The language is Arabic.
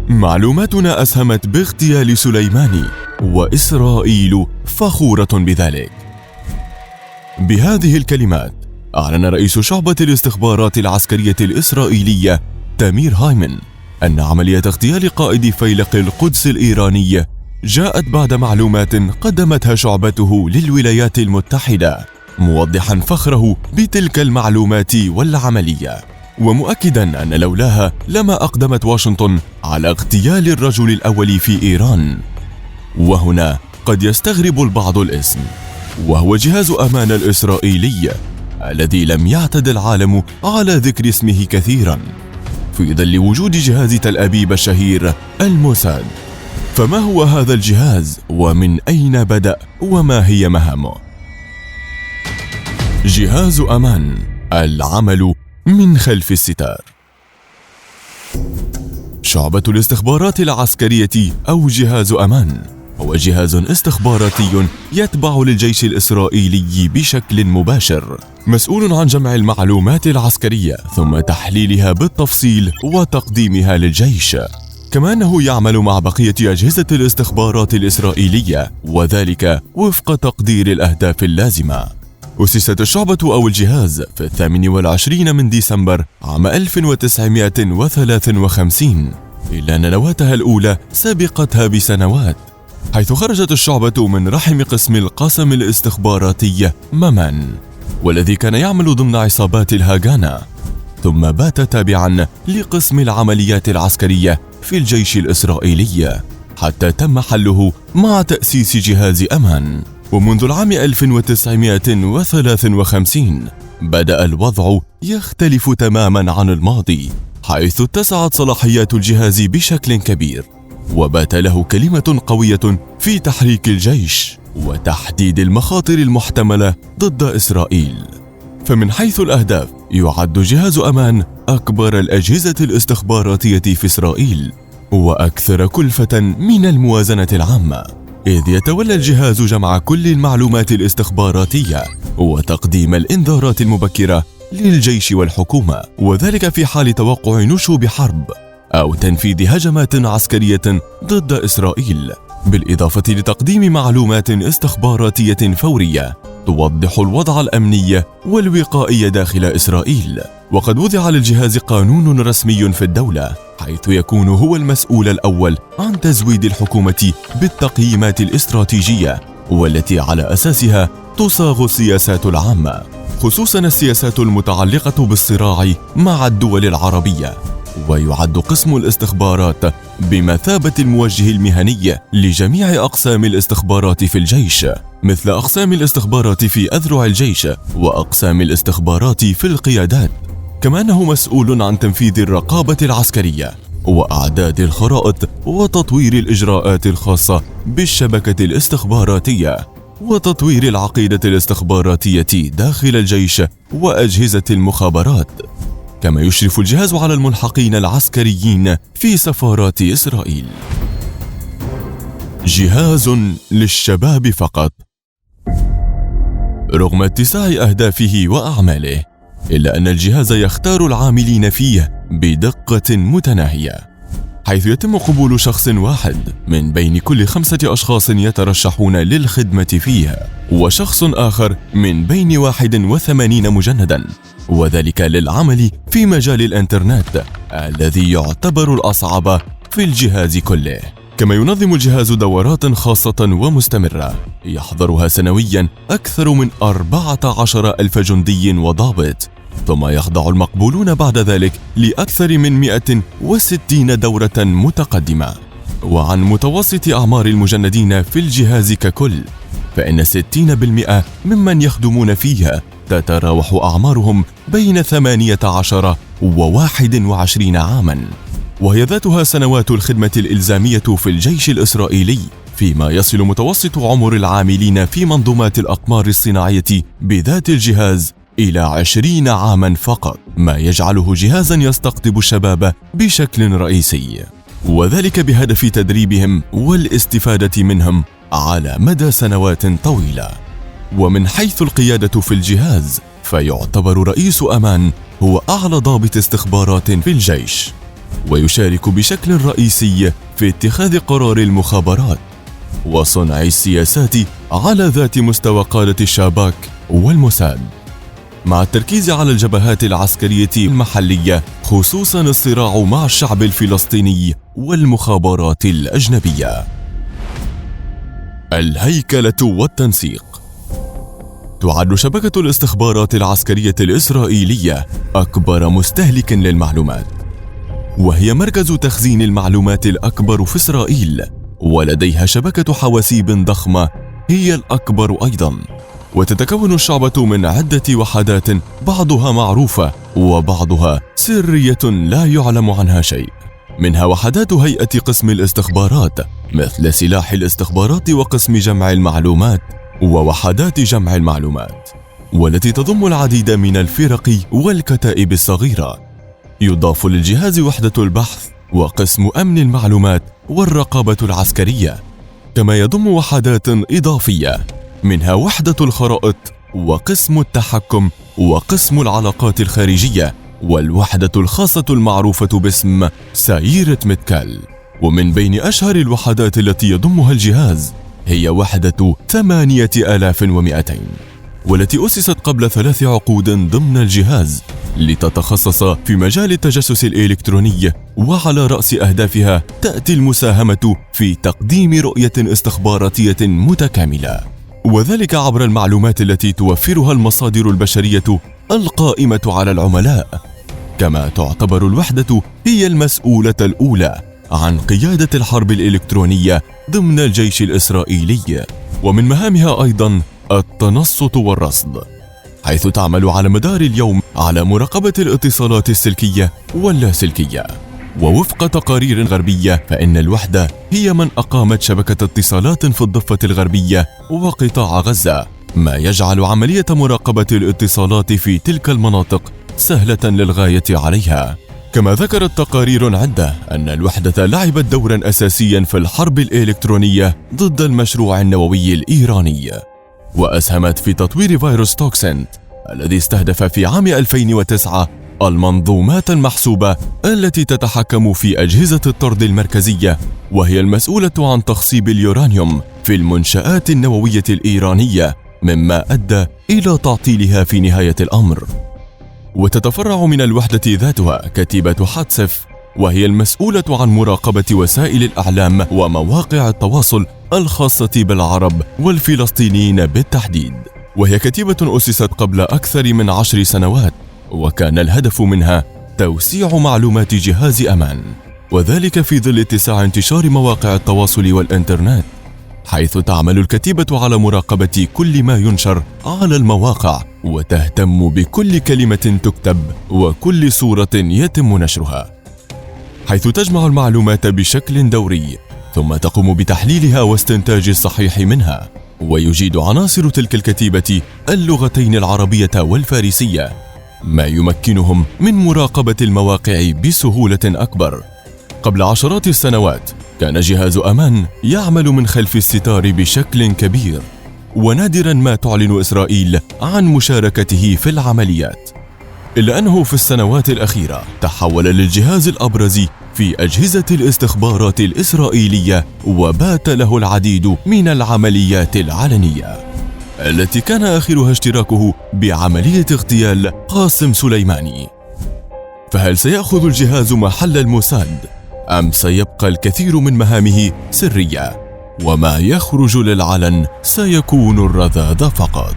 معلوماتنا أسهمت باغتيال سليماني، وإسرائيل فخورة بذلك. بهذه الكلمات أعلن رئيس شعبة الاستخبارات العسكرية الإسرائيلية تامير هايمن أن عملية اغتيال قائد فيلق القدس الإيراني جاءت بعد معلومات قدمتها شعبته للولايات المتحدة، موضحا فخره بتلك المعلومات والعملية، ومؤكدا أن لولاها لما أقدمت واشنطن على اغتيال الرجل الأول في إيران. وهنا قد يستغرب البعض الاسم، وهو جهاز أمان الإسرائيلي الذي لم يعتد العالم على ذكر اسمه كثيرا في ظل وجود جهاز تل أبيب الشهير الموساد. فما هو هذا الجهاز ومن أين بدأ وما هي مهامه؟ جهاز أمان، العمل من خلف الستار. شعبة الاستخبارات العسكرية أو جهاز أمان هو جهاز استخباراتي يتبع للجيش الإسرائيلي بشكل مباشر، مسؤول عن جمع المعلومات العسكرية ثم تحليلها بالتفصيل وتقديمها للجيش. كما أنه يعمل مع بقية أجهزة الاستخبارات الإسرائيلية، وذلك وفق تقدير الأهداف اللازمة. أسست الشعبة أو الجهاز في 28 من ديسمبر عام 1953، إلا أن نواتها الأولى سبقتها بسنوات، حيث خرجت الشعبة من رحم قسم القسم الاستخباراتي مامان، والذي كان يعمل ضمن عصابات الهاغانا، ثم بات تابعا لقسم العمليات العسكرية في الجيش الإسرائيلي، حتى تم حله مع تأسيس جهاز أمان. ومنذ العام 1953 بدأ الوضع يختلف تماما عن الماضي، حيث اتسعت صلاحيات الجهاز بشكل كبير، وبات له كلمة قوية في تحريك الجيش وتحديد المخاطر المحتملة ضد إسرائيل. فمن حيث الأهداف يعد جهاز أمان أكبر الأجهزة الاستخباراتية في إسرائيل وأكثر كلفة من الموازنة العامة، إذ يتولى الجهاز جمع كل المعلومات الاستخباراتية وتقديم الإنذارات المبكرة للجيش والحكومة، وذلك في حال توقع نشوب حرب أو تنفيذ هجمات عسكرية ضد إسرائيل، بالإضافة لتقديم معلومات استخباراتية فورية توضح الوضع الأمني والوقائي داخل إسرائيل. وقد وضع للجهاز قانون رسمي في الدولة، حيث يكون هو المسؤول الأول عن تزويد الحكومة بالتقييمات الاستراتيجية، والتي على أساسها تصاغ السياسات العامة، خصوصا السياسات المتعلقة بالصراع مع الدول العربية. ويعد قسم الاستخبارات بمثابة الموجه المهني لجميع أقسام الاستخبارات في الجيش، مثل أقسام الاستخبارات في أذرع الجيش وأقسام الاستخبارات في القيادات. كما أنه مسؤول عن تنفيذ الرقابة العسكرية وأعداد الخرائط وتطوير الإجراءات الخاصة بالشبكة الاستخباراتية وتطوير العقيدة الاستخباراتية داخل الجيش وأجهزة المخابرات. كما يشرف الجهاز على الملحقين العسكريين في سفارات إسرائيل. جهاز للشباب فقط. رغم اتساع أهدافه وأعماله، إلا أن الجهاز يختار العاملين فيه بدقة متناهية، حيث يتم قبول شخص واحد من بين كل 5 أشخاص يترشحون للخدمة فيه، وشخص آخر من بين 81 مجندا، وذلك للعمل في مجال الإنترنت الذي يعتبر الأصعب في الجهاز كله. كما ينظم الجهاز دورات خاصة ومستمرة يحضرها سنويا أكثر من 14,000 جندي وضابط، ثم يخضع المقبولون بعد ذلك لأكثر من 160 دورة متقدمة. وعن متوسط أعمار المجندين في الجهاز ككل، فإن 60% ممن يخدمون فيها تتراوح أعمارهم بين 18 و21 عاماً، وهي ذاتها سنوات الخدمة الإلزامية في الجيش الإسرائيلي، فيما يصل متوسط عمر العاملين في منظومات الأقمار الصناعية بذات الجهاز إلى 20 عاماً فقط، ما يجعله جهازاً يستقطب الشباب بشكل رئيسي، وذلك بهدف تدريبهم والاستفادة منهم على مدى سنوات طويلة. ومن حيث القيادة في الجهاز، فيعتبر رئيس أمان هو أعلى ضابط استخبارات في الجيش، ويشارك بشكل رئيسي في اتخاذ قرار المخابرات وصنع السياسات على ذات مستوى قادة الشاباك والموساد، مع التركيز على الجبهات العسكرية المحلية، خصوصاً الصراع مع الشعب الفلسطيني والمخابرات الأجنبية. الهيكلة والتنسيق. تعد شبكة الاستخبارات العسكرية الإسرائيلية أكبر مستهلك للمعلومات، وهي مركز تخزين المعلومات الأكبر في إسرائيل، ولديها شبكة حواسيب ضخمة هي الأكبر أيضاً. وتتكون الشعبة من عدة وحدات، بعضها معروفة وبعضها سرية لا يعلم عنها شيء، منها وحدات هيئة قسم الاستخبارات مثل سلاح الاستخبارات وقسم جمع المعلومات ووحدات جمع المعلومات، والتي تضم العديد من الفرق والكتائب الصغيرة. يضاف للجهاز وحدة البحث وقسم أمن المعلومات والرقابة العسكرية، كما يضم وحدات إضافية منها وحدة الخرائط وقسم التحكم وقسم العلاقات الخارجية والوحدة الخاصة المعروفة باسم سايرة متكال. ومن بين أشهر الوحدات التي يضمها الجهاز هي وحدة 8200، والتي أسست قبل 3 عقود ضمن الجهاز لتتخصص في مجال التجسس الإلكتروني، وعلى رأس أهدافها تأتي المساهمة في تقديم رؤية استخباراتية متكاملة، وذلك عبر المعلومات التي توفرها المصادر البشرية القائمة على العملاء. كما تعتبر الوحدة هي المسؤولة الأولى عن قيادة الحرب الإلكترونية ضمن الجيش الإسرائيلي، ومن مهامها أيضاً التنصت والرصد، حيث تعمل على مدار اليوم على مراقبة الاتصالات السلكية واللاسلكية. ووفق تقارير غربية، فإن الوحدة هي من أقامت شبكة اتصالات في الضفة الغربية وقطاع غزة، ما يجعل عملية مراقبة الاتصالات في تلك المناطق سهلة للغاية عليها. كما ذكرت تقارير عدة أن الوحدة لعبت دورا أساسيا في الحرب الإلكترونية ضد المشروع النووي الإيراني، وأسهمت في تطوير فيروس توكسنت الذي استهدف في عام 2009 المنظومات المحسوبة التي تتحكم في أجهزة الطرد المركزية، وهي المسؤولة عن تخصيب اليورانيوم في المنشآت النووية الإيرانية، مما أدى إلى تعطيلها في نهاية الأمر. وتتفرع من الوحدة ذاتها كتيبة حتسف، وهي المسؤولة عن مراقبة وسائل الإعلام ومواقع التواصل الخاصة بالعرب والفلسطينيين بالتحديد، وهي كتيبة أسست قبل أكثر من 10 سنوات، وكان الهدف منها توسيع معلومات جهاز أمان، وذلك في ظل اتساع انتشار مواقع التواصل والإنترنت، حيث تعمل الكتيبة على مراقبة كل ما ينشر على المواقع، وتهتم بكل كلمة تكتب وكل صورة يتم نشرها، حيث تجمع المعلومات بشكل دوري ثم تقوم بتحليلها واستنتاج الصحيح منها. ويجيد عناصر تلك الكتيبة اللغتين العربية والفارسية، ما يمكنهم من مراقبة المواقع بسهولة أكبر. قبل عشرات السنوات كان جهاز أمان يعمل من خلف الستار بشكل كبير، ونادرا ما تعلن إسرائيل عن مشاركته في العمليات، إلا أنه في السنوات الأخيرة تحول للجهاز الأبرز في أجهزة الاستخبارات الإسرائيلية، وبات له العديد من العمليات العلنية التي كان آخرها اشتراكه بعملية اغتيال قاسم سليماني. فهل سيأخذ الجهاز محل الموساد أم سيبقى الكثير من مهامه سرية، وما يخرج للعلن سيكون الرذاذ فقط؟